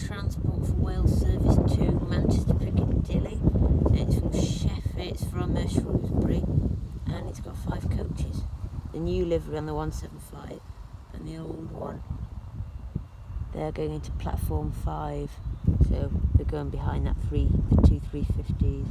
transport for Wales Service 2, Manchester Piccadilly. It's from it's from Shrewsbury, and it's got 5 coaches. The new livery on the 175 and the old one. They're going into platform 5, so they're going behind that the two 350s.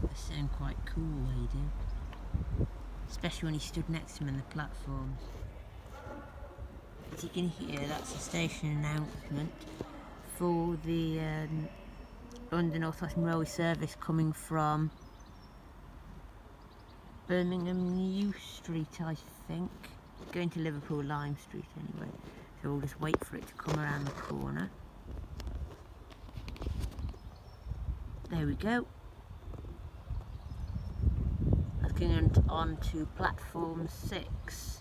They sound quite cool, they do. Especially when you stood next to them in the platforms. As you can hear, that's the station announcement for the London North Western Railway service coming from Birmingham New Street, I think. It's going to Liverpool Lime Street anyway, so we'll just wait for it to come around the corner. There we go. That's going on to platform 6.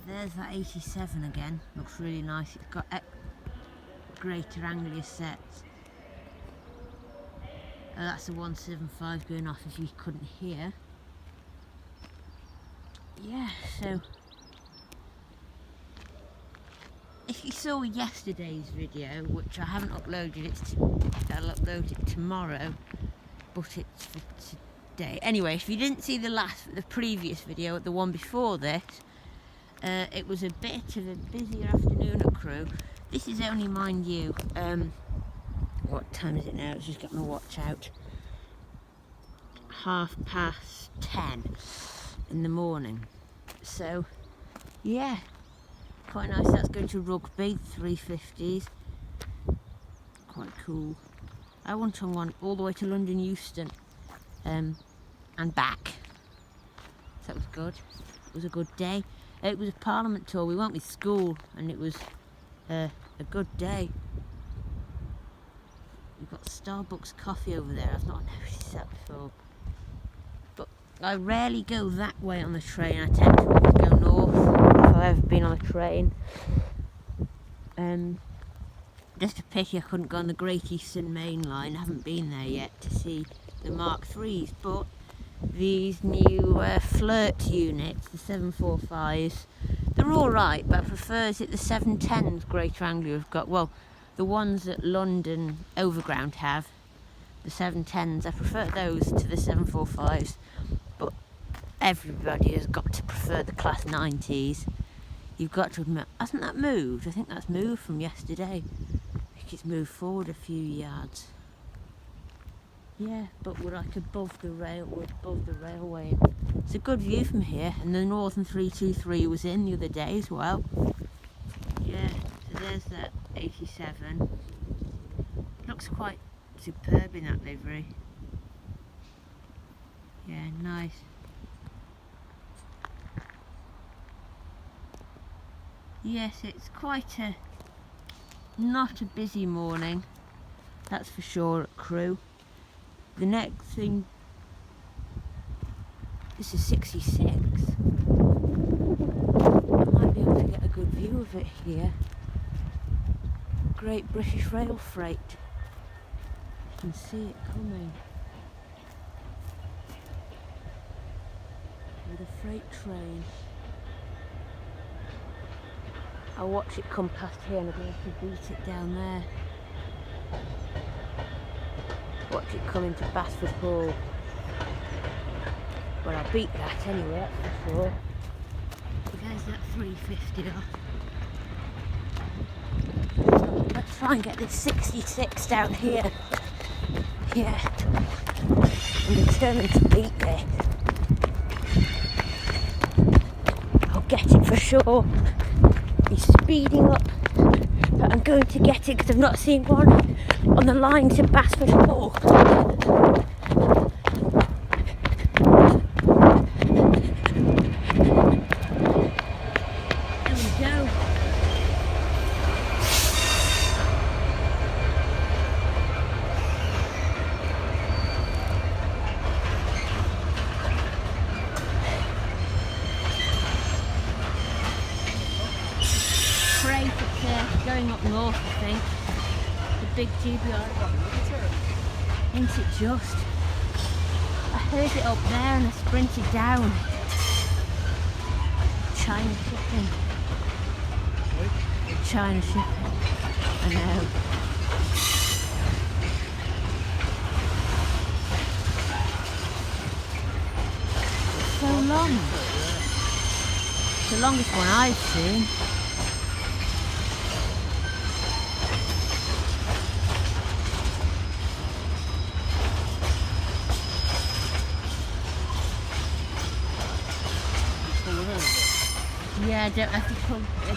There's that 87 again, looks really nice. It's got greater angular sets. That's the 175 going off if you couldn't hear. Yeah, so if you saw yesterday's video, which I haven't uploaded, I'll upload it tomorrow, but it's for today. Anyway, if you didn't see the previous video, the one before this, it was a bit of a busier afternoon at Crewe. This is only, mind you, what time is it now? It's just got my watch out. 10:30 in the morning. So, yeah, quite nice. That's going to Rugby, 350s. Quite cool. I went on one all the way to London Euston and back. So that was good. It was a good day. It was a Parliament tour. We went with school, and it was a good day. We've got Starbucks coffee over there. I've not noticed that before. But I rarely go that way on the train. I tend to always go north if I've ever been on a train. Just a pity I couldn't go on the Great Eastern Main Line. I haven't been there yet to see the Mark IIIs, but these new flirt units, the 745s, they're alright, but I prefer the 710s Greater Anglia have got. Well, the ones that London Overground have, the 710s, I prefer those to the 745s, but everybody has got to prefer the Class 90s. You've got to admit, hasn't that moved? I think that's moved from yesterday. I think it's moved forward a few yards. Yeah, but we're like above the railway. It's a good view from here, and the Northern 323 was in the other day as well. Yeah, so there's that 87. Looks quite superb in that livery. Yeah, nice. Yes, it's quite not a busy morning, that's for sure, at Crewe. The next thing, this is 66. I might be able to get a good view of it here. Great British Rail Freight. You can see it coming. With a freight train. I'll watch it come past here and I'll be able to beat it down there. Watch it come into Basford Hall. Well, I'll beat that anyway, that's for sure. There's that 350 off. Let's try and get this 66 down here. Yeah. I'm determined to beat this. I'll get it for sure. He's speeding up, but I'm going to get it because I've not seen one on the line to Basford Hall. There we go. going up north, I think. The big GBR. Ain't it just? I heard it up there and I sprinted down. China shipping. China shipping. I know. It's so long. It's the longest one I've seen. Yeah, I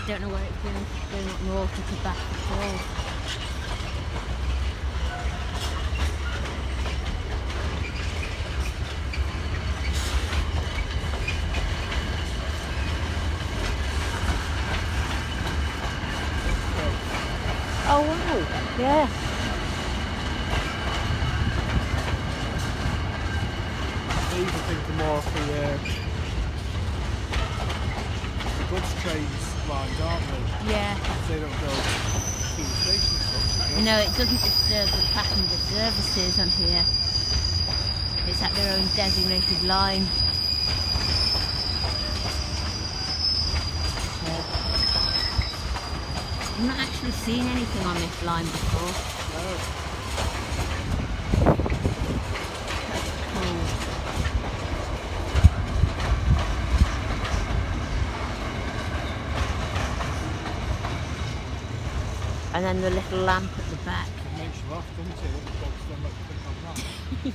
don't know where it's going up north to back at all. Oh wow, yeah. These I think are more for goods trains lines, aren't they? Yeah. They don't go through the station stuff. No, it doesn't disturb the passenger services on here. It's at their own designated line. I've not actually seen anything on this line before. No. That's cool. And then the little lamp at the back. It makes you laugh, doesn't it? When the dogs don't like to think on that.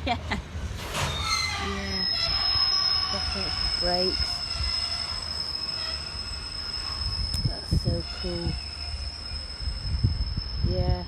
Yeah. Yeah. Buckets, brakes. That's so cool. Yeah.